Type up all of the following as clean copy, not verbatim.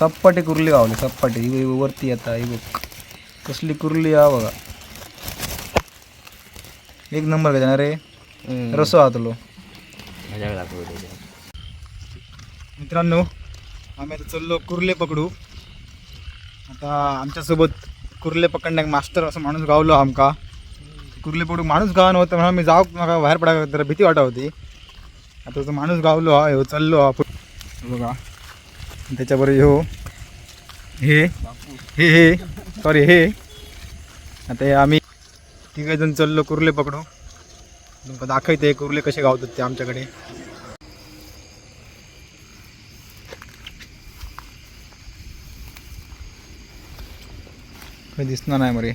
सप्पाटी कुर्ली गावली सप्पाटी ही वरती येता ही बघ कसली कुर्ली हा बघा एक नंबर का रे रसो आतलो मजा लागतो मित्रांनो आम्ही आता चाललो कुर्ले पकडू आता आमच्यासोबत कुर्ले पकडण्याक मास्टर असं माणूस गावलो आमका कुर्ले पकडू माणूस गाव नव्हतं म्हणून मी जाऊ नका बाहेर पडायला जरा भीती वाटत होती आता तो माणूस गावलो हा ह्यो चाललो हा बघा त्याच्याबरोबर ह्यो हे हे हे सॉरी हे आता हे आम्ही तिघे जण चाललो कुर्ले पकडू तुमका दाखवते कुर्ले कसे गावतात ते आमच्याकडे काही दिसणार नाही मरे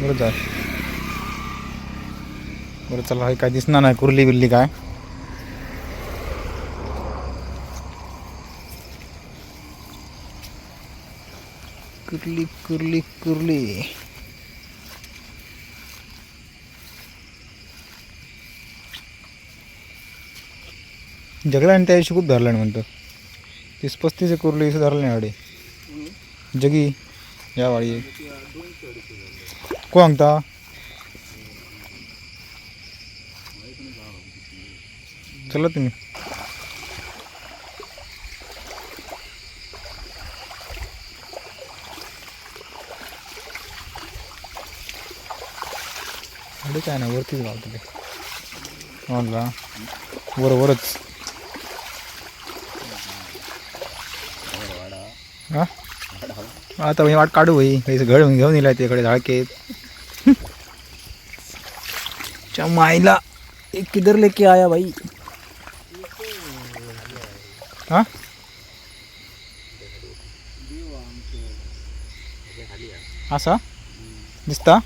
बरं जा बरं चला काय दिसणार नाही कुर्ली बिर्ली काय कुर्ली कुर्ली कुर्ली जगला आणि त्या दिवशी खूप धरलं म्हणतो 30-35 कुर्ली धरलं नाही वाडे जगी या वाडी कोण सांगता चला तुम्ही अरे काय ना वरतीच गावतो ते होला वरच हा आता मी वाट काढू भाई काही घड घेऊन येईल तिकडे झाडके मायला एक किधर लेके आया भाई हाँ असा दिसता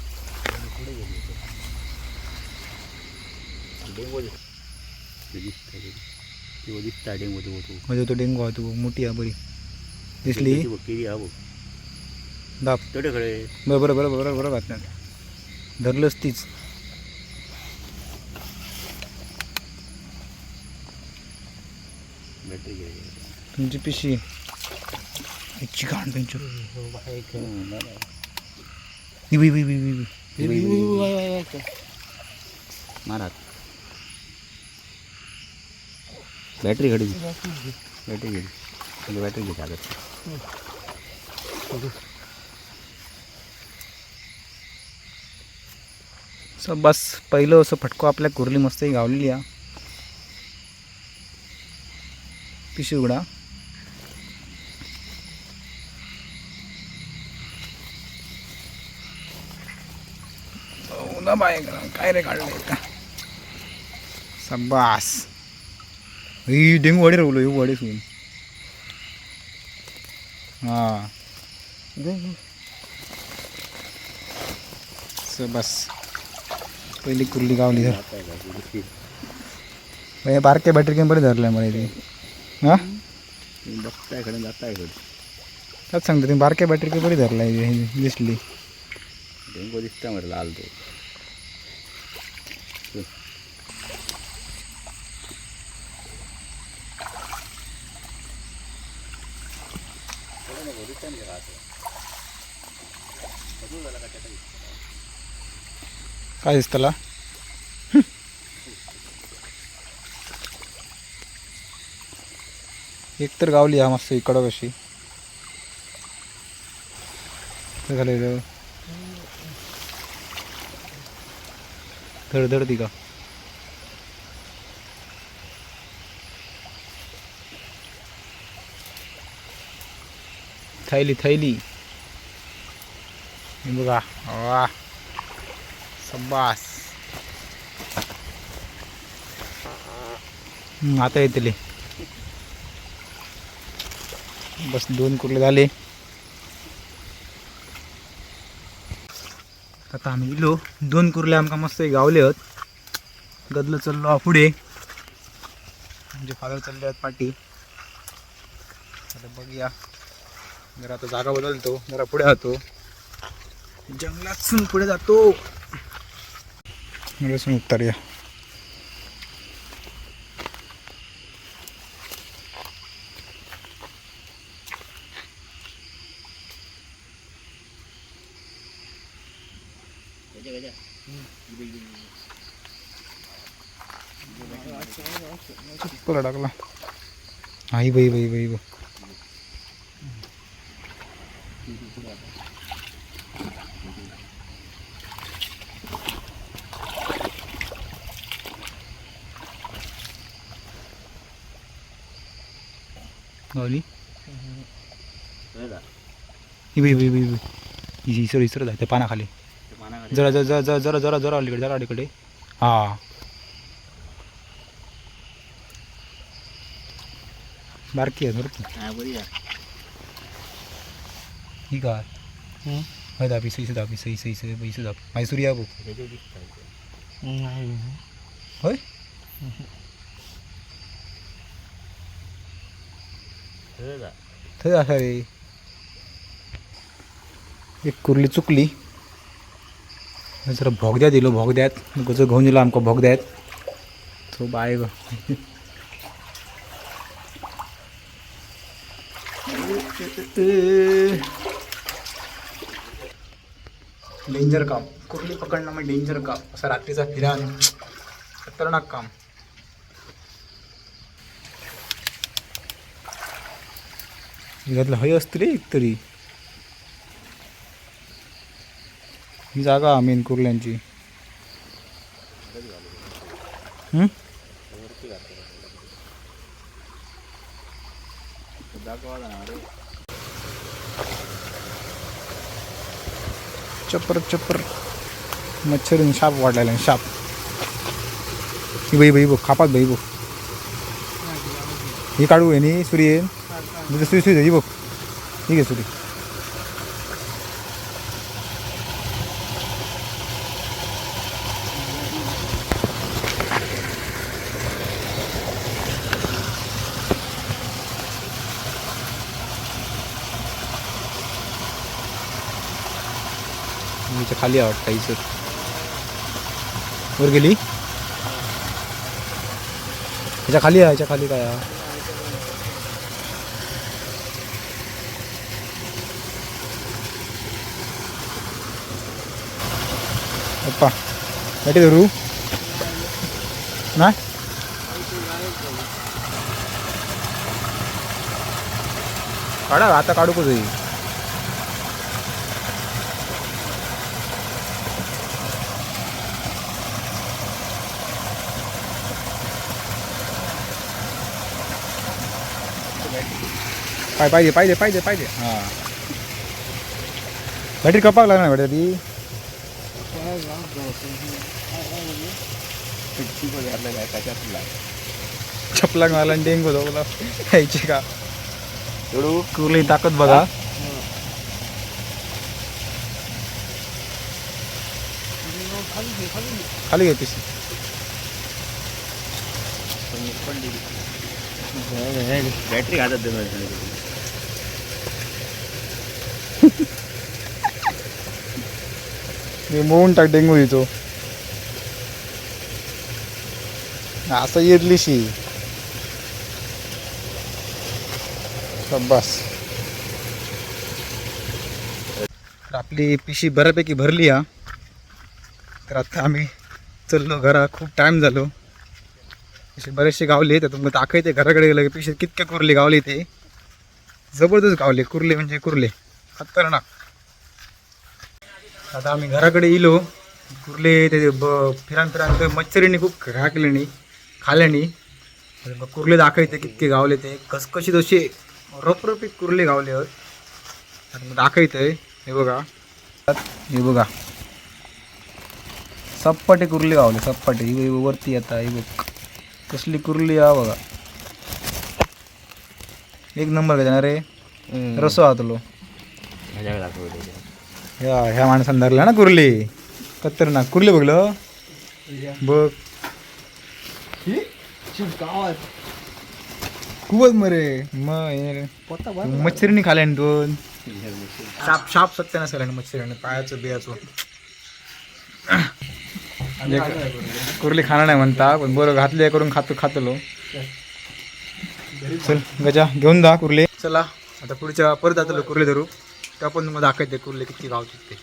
म्हणजे तो डेंगू आहे तू मोठी आहे बरी दिसली दाब बरोबर बरोबर बरोबर बरोबर बातम्या धरलंच तीच तुमची पिशी इच्छी घाण त्यांची मारा बॅटरी घडी बॅटरी घडी बॅटरी घे चालत सो बस पहिलं असं फटको आपल्या कुर्ली मस्त गावलेली आहे पिशी उघडा ना बाय काय रे काढले का सबबास ही डेंगू वाडी रवलो ही वाडी सोडून हां बस पहिली कुर्ली गावली तर बारके बॅटरी केम बरे धरले मला ते हां बघता इकडे जाता इकडे त्याच सांगतो तुम्ही बारके बॅटरी के बरी धरला दिसली डेंगू दिसता मला लाल तो काय दिसतला एक तर गावली हा मस्त इकडं कशी झालेलं धडधड ती का थैली थैली बघा वा सबबास आता येतले बस 2 कुर्ले झाले आता आम्ही इलो 2 कुर्ले आमका मस्त गावले आहेत गदलं चाललो पुढे म्हणजे फादर चालले आहेत पाठी आता बघूया जरा आता जागा बदलतो जरा पुढे जातो जंगलातून पुढे जातो लसूण उतारूया. चप्पल टाकला. आई बाई बाई बाई बाई. गावली ही बाई बाई बाई बाई. इसर इसर जाते पानाखाली. जरा जरा जरा जरा जरा जरा अलीकडे जरा अलीकडे. हा बारकी आहे बरं. ही काय हय दाबी सही से दाबी सही सही से पैसे दाब मैसूर या बघ. होय थंय असा रे. एक कुर्ली चुकली. जरा भोगद्यात दिलो भोगद्यात कसं घेऊन दिलो आमकां भोगद्यात. तो बाय ग डेंजर काम. कुर्ली पकडणं म्हणजे डेंजर काम. असा रात्रीचा फिरान खतरनाक काम. घातलं हय असतं रे एक तरी. ही जागा मेन कुर्ल्यांची. चप्पर चप्पर मच्छर शाप वाढलेला आहे. शाप ही बाई बाई बघ खापात बाई बघ. ही काढू आहे नी सुरी येईन सुरी सुरी ही बघ. ठीक आहे सुरी. मीच्या खाली आवडतं इथं वर गेली. ह्याच्या खाली आहे. ह्याच्या खाली काय पप्पा बॅटी धरू नाही. काढा आता काढू कसं. काय पाहिजे पाहिजे पाहिजे पाहिजे. हां बॅटरी कपावं लागणार बॅटरी. चपला मला डेंग होतो मला यायची का एवढं कुर्ली ताकद बघा. खाली घे पिशी. बॅटरी हातात दे. मोहून टाक डेंगू येतो असं येतलीशी. बस आपली पिशी बऱ्यापैकी भरली हा. तर आता आम्ही चललो घरा. खूप टाईम झालो. असे बरेचसे गावले तर तुम्हाला दाखवते घराकडे गेलं की पिशी कितके कुर्ले गावले. ते जबरदस्त गावले कुर्ले म्हणजे कुर्ले खतरनाक. आता आम्ही घराकडे येलो. कुर्ले ते फिरान फिरान तर मच्छरीने खूप घा केल्याने खाल्याने. मग कुर्ले दाखवते कितके गावले. ते कसकशी तसे रपरपीत कुर्ले गावले आहेत. आणि मग दाखवतंय हे बघा. हे बघा सप्पाटे कुर्ले गावले सप्पाटे. ही वरती आता ही बघ कसली कुर्ली हा बघा. एक नंबर का रे. रसो आतलो ह्या माणसानं धरला ना कुर्ली. खतरनाक कुर्ली बघलं बघ. खूपच मरे मग मच्छरीने खाल्या दोन. शाप शाप सत्य नसेल मच्छरीने पायाचं बियाचं. कुर्ली खाणार नाही म्हणता पण बरं घातले करून खातलो. चल गजा घेऊन जा कुर्ले. चला आता पुढच्या परत जातलो कुर्ले धरू. त्या पण तुम्हाला दाखवते कुर्ले किती गावतात ते.